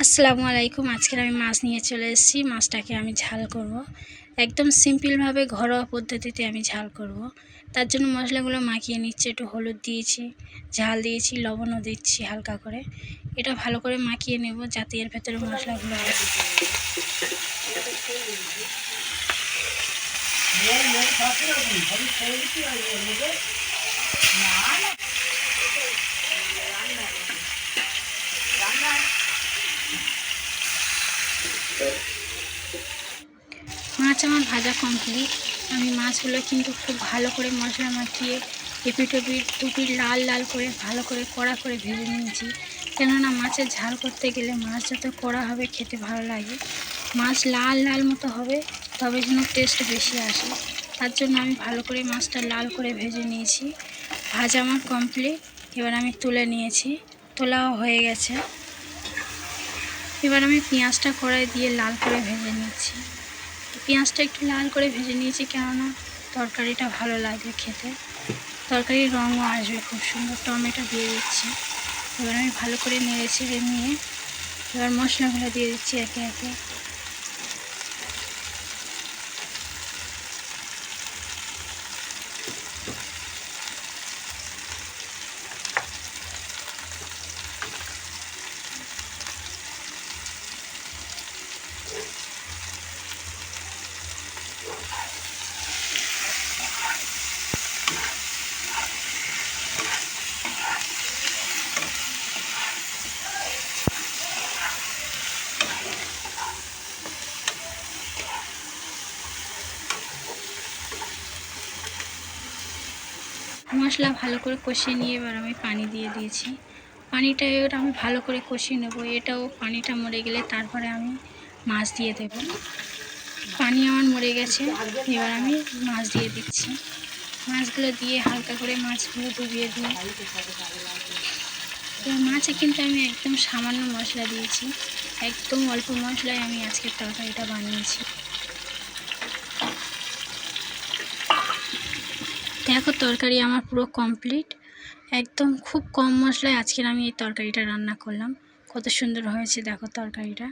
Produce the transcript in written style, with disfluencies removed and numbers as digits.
আসসালামু আলাইকুম। আজকের আমি মাছ নিয়ে চলে এসেছি। মাছটাকে আমি ঝাল করব। একদম সিম্পলভাবে ঘরোয়া পদ্ধতিতে আমি ঝাল করব। তার জন্য মশলাগুলো মাখিয়ে নিচ্ছি। একটু হলুদ দিয়েছি, ঝাল দিয়েছি, লবণও দিচ্ছি হালকা করে। এটা ভালো করে মাখিয়ে নেব যাতে এর ভেতরে মশলাগুলো মাছ আমার ভাজা কমপ্লিট। আমি মাছগুলো কিন্তু খুব ভালো করে মশলা মাখিয়ে এপিট ওপিট লাল লাল করে ভালো করে কড়া করে ভেজে নিয়েছি। কেননা মাছের ঝাল করতে গেলে মাছ যত কড়া হবে খেতে ভালো লাগে। মাছ লাল লাল মতো হবে, তবে যেন টেস্ট বেশি আসে। তার জন্য আমি ভালো করে মাছটা লাল করে ভেজে নিয়েছি। ভাজা আমার কমপ্লিট। এবার আমি তুলে নিয়েছি, তোলাও হয়ে গেছে। এবার আমি পেঁয়াজটা কড়াই দিয়ে লাল করে ভেজে নিচ্ছি। পেঁয়াজটা একটু লাল করে ভেজে নিয়েছি, কেননা তরকারিটা ভালো লাগবে খেতে, তরকারির রঙও আসবে খুব সুন্দর। টমেটো দিয়ে দিচ্ছি। এবার আমি ভালো করে নেড়ে ছেড়ে নিয়ে এবার মশলাগুলো দিয়ে দিচ্ছি একে একে। মশলা ভালো করে কষিয়ে নিয়ে এবার আমি পানি দিয়ে দিয়েছি। পানিটা এবার আমি ভালো করে কষিয়ে নেবো। এটাও পানিটা মরে গেলে তারপরে আমি মাছ দিয়ে দেব। পানি আমার মরে গেছে, এবার আমি মাছ দিয়ে দিচ্ছি। মাছগুলো দিয়ে হালকা করে মাছগুলো ডুবিয়ে দিই। এবার মাছে কিন্তু আমি একদম সামান্য মশলা দিয়েছি, একদম অল্প মশলায় আমি আজকের তরকারিটা বানিয়েছি। দেখো তরকারি আমার পুরো কমপ্লিট। একদম খুব কম মশলায় আজকের আমি এই তরকারিটা রান্না করলাম। কত সুন্দর হয়েছে দেখো তরকারিটা।